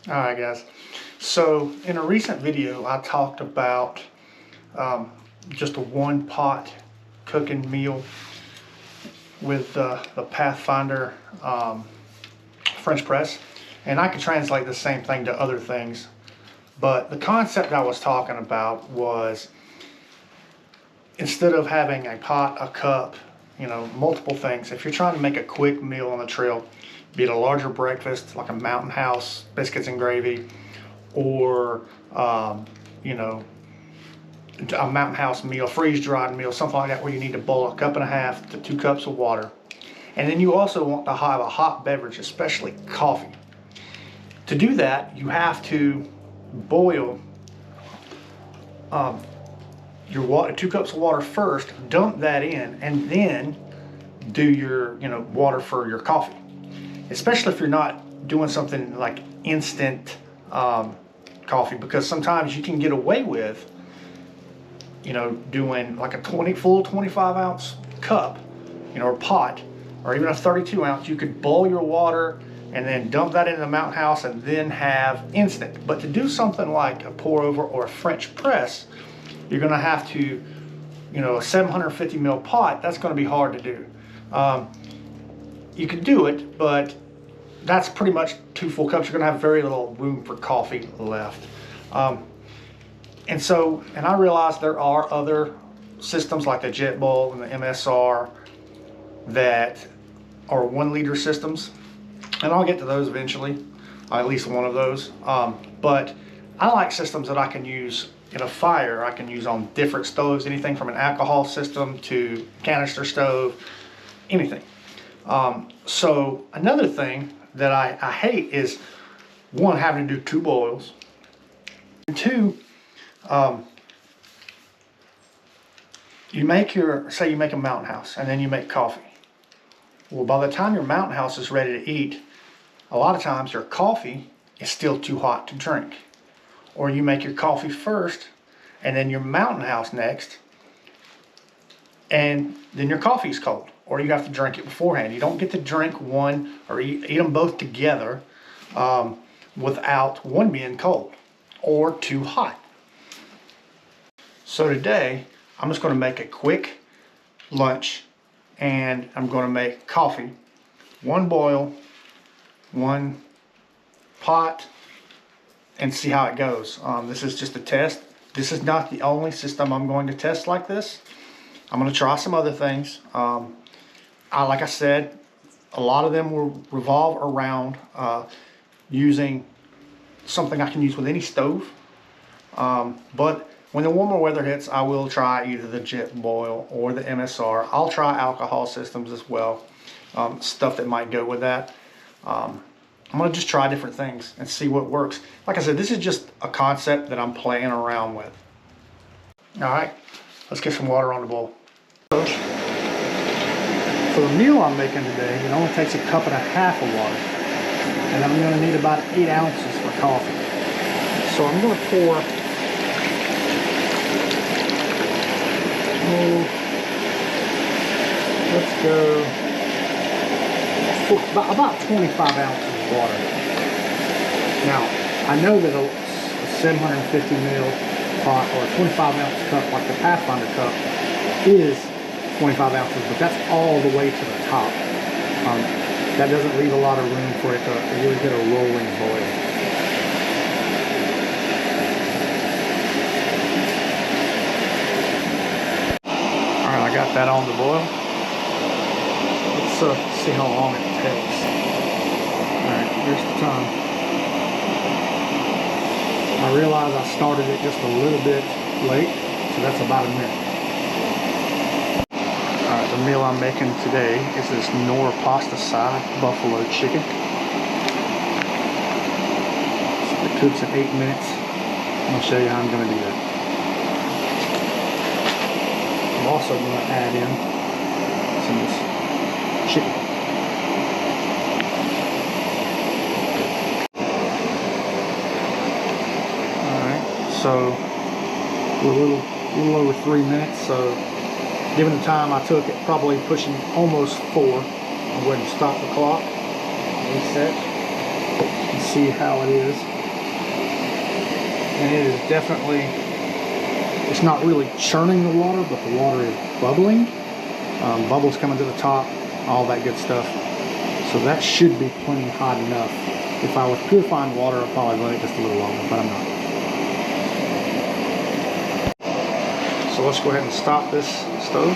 Alright guys, so in a recent video I talked about just a one pot cooking meal with the Pathfinder French press, and I could translate the same thing to other things, but the concept I was talking about was instead of having a pot, a cup, multiple things, if you're trying to make a quick meal on the trail, be it a larger breakfast like a Mountain House biscuits and gravy, or a Mountain House meal, freeze-dried meal, something like that, where you need to boil 1.5 cups to 2 cups of water. And then you also want to have a hot beverage, especially coffee. To do that, you have to boil your water, 2 cups of water first, dump that in, and then do your water for your coffee. Especially if you're not doing something like instant coffee, because sometimes you can get away with doing like a full 25 ounce cup, or pot, or even a 32 ounce. You could boil your water and then dump that into the Mountain House and then have instant. But to do something like a pour over or a French press, you're going to have to, a 750 ml pot, that's going to be hard to do. You can do it, but that's pretty much 2 full cups. You're going to have very little room for coffee left. And I realize there are other systems like the Jet Bowl and the MSR that are 1 liter systems, and I'll get to those eventually, at least one of those. But I like systems that I can use in a fire. I can use on different stoves, anything from an alcohol system to canister stove, anything. So another thing that I hate is, one, having to do 2 boils, and 2, say you make a Mountain House and then you make coffee. Well, by the time your Mountain House is ready to eat, a lot of times your coffee is still too hot to drink. Or you make your coffee first and then your Mountain House next, and then your coffee's cold, or you have to drink it beforehand. You don't get to drink one or eat them both together without one being cold or too hot. So today I'm just going to make a quick lunch, and I'm going to make coffee, 1 boil, 1 pot, and see how it goes. This is just a test. This is not the only system I'm going to test like this. I'm going to try some other things. Like I said, a lot of them will revolve around using something I can use with any stove. But when the warmer weather hits, I will try either the Jet Boil or the MSR. I'll try alcohol systems as well, stuff that might go with that. I'm going to just try different things and see what works. Like I said, this is just a concept that I'm playing around with. Alright, let's get some water on the boil. For the meal I'm making today, it only takes 1.5 cups of water. And I'm going to need about 8 ounces for coffee. So I'm going to pour let's go about 25 ounces of water. Now, I know that a 750 ml pot or a 25 ounce cup like the Pathfinder cup is 25 ounces, but that's all the way to the top. That doesn't leave a lot of room for it to really get a rolling boil. Alright, I got that on the boil. Let's see how long it takes. Alright, here's the time. I realize I started it just a little bit late, so that's about a minute. Alright, the meal I'm making today is this Knorr pasta side buffalo chicken. So it cooks in 8 minutes. I'll show you how I'm going to do that. I'm also going to add in some of this chicken. Alright, so we're a little over 3 minutes, so given the time I took it, probably pushing almost 4. I'll go ahead and stop the clock, reset, and see how it is. And it is definitely, it's not really churning the water, but the water is bubbling. Bubbles coming to the top, all that good stuff. So that should be plenty hot enough. If I was purifying water, I'd probably let it just a little longer, but I'm not. So let's go ahead and stop this stove.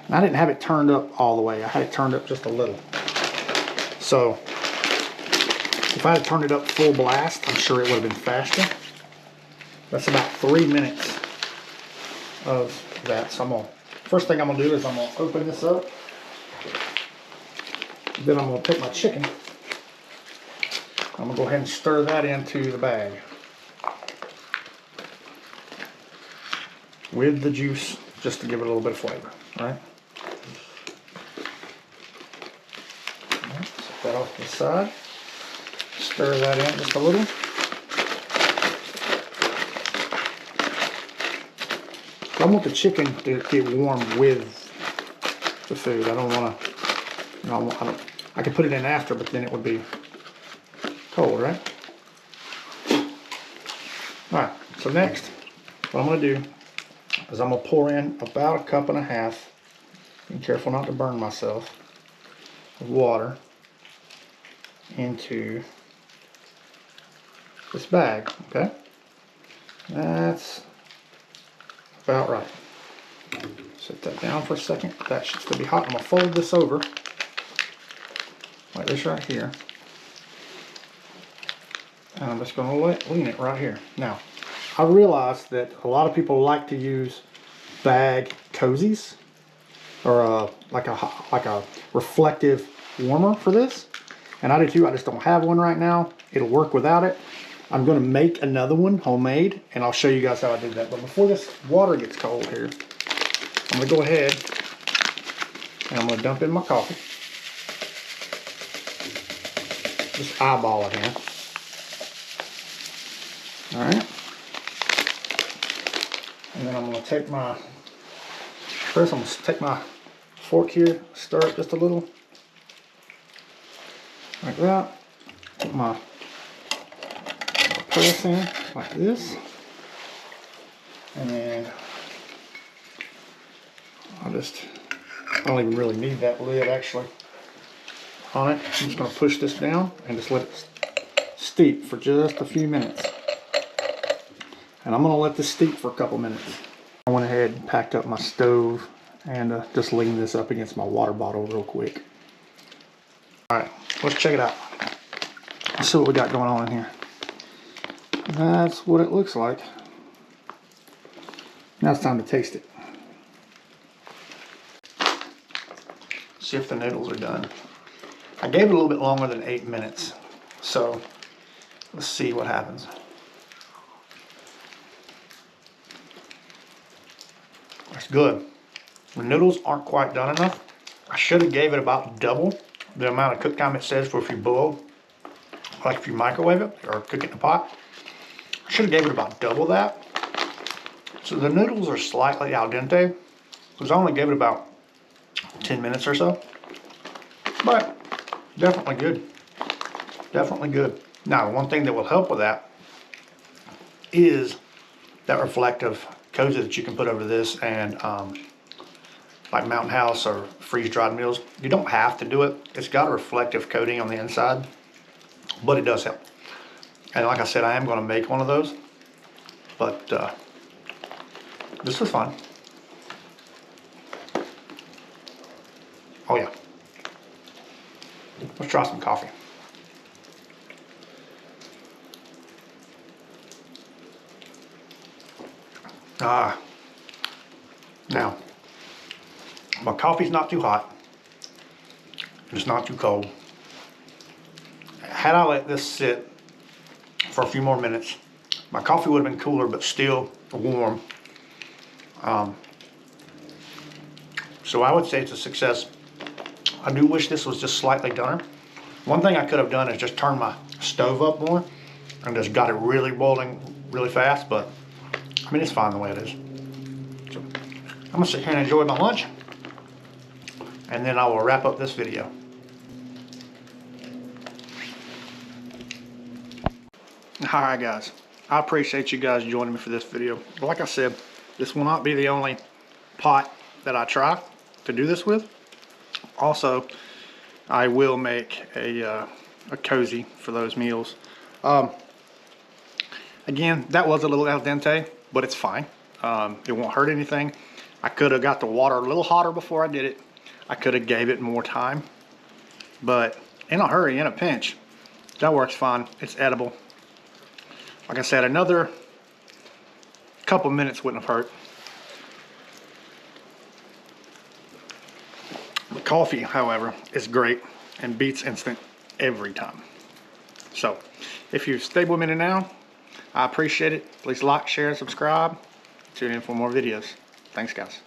And I didn't have it turned up all the way. I had it turned up just a little. So if I had turned it up full blast, I'm sure it would have been faster. That's about 3 minutes of that. So first thing I'm gonna do is I'm gonna open this up. Then I'm gonna take my chicken. I'm gonna go ahead and stir that into the bag with the juice, just to give it a little bit of flavor, right? Set that off to the side. Stir that in just a little. I want the chicken to get warm with the food. I don't want to, you know, I could put it in after, but then it would be cold, right? Alright, so next, what I'm going to do is I'm going to pour in about 1.5 cups, be careful not to burn myself, of water into this bag, okay? That's about right. Set that down for a second. That should still be hot. I'm going to fold this over like this right here. And I'm just going to lean it right here. Now, I realize that a lot of people like to use bag cozies or like a reflective warmer for this. And I do too. I just don't have one right now. It'll work without it. I'm going to make another one homemade, and I'll show you guys how I did that. But before this water gets cold here, I'm going to go ahead and I'm going to dump in my coffee. Just eyeball it in. Alright. And then I'm going to take my, first I'm going to take my fork here, stir it just a little. Like that. Put my press in like this. And then I don't even really need that lid actually on it. I'm just going to push this down and just let it steep for just a few minutes. And I'm going to let this steep for a couple minutes. I went ahead and packed up my stove and just leaned this up against my water bottle real quick. Alright, let's check it out. Let's see what we got going on in here. That's what it looks like. Now it's time to taste it. See if the noodles are done. I gave it a little bit longer than 8 minutes. So let's see what happens. That's good. The noodles aren't quite done enough. I should have gave it about double the amount of cook time it says for if you boil, like if you microwave it or cook it in a pot. I should have gave it about double that. So the noodles are slightly al dente, because I only gave it about 10 minutes or so. But definitely good. Definitely good. Now, one thing that will help with that is that reflective cozy that you can put over this, and like Mountain House or freeze-dried meals. You don't have to do it. It's got a reflective coating on the inside, but it does help. And like I said, I am going to make one of those, but this was fun. Oh yeah. Let's try some coffee. Now, my coffee's not too hot. It's not too cold. Had I let this sit for a few more minutes, my coffee would have been cooler, but still warm. So I would say it's a success. I do wish this was just slightly done. One thing I could have done is just turn my stove up more and just got it really boiling really fast, but I mean, it's fine the way it is. So I'm gonna sit here and enjoy my lunch, and then I will wrap up this video. All right, guys. I appreciate you guys joining me for this video. Like I said, this will not be the only pot that I try to do this with. Also, I will make a cozy for those meals. Again, that was a little al dente, but it's fine. It won't hurt anything. I could have got the water a little hotter before I did it. I could have gave it more time, but in a hurry, in a pinch, that works fine. It's edible. Like I said, another couple minutes wouldn't have hurt. The coffee, however, is great and beats instant every time. So, if you've stayed with me now, I appreciate it. Please like, share, and subscribe. Tune in for more videos. Thanks, guys.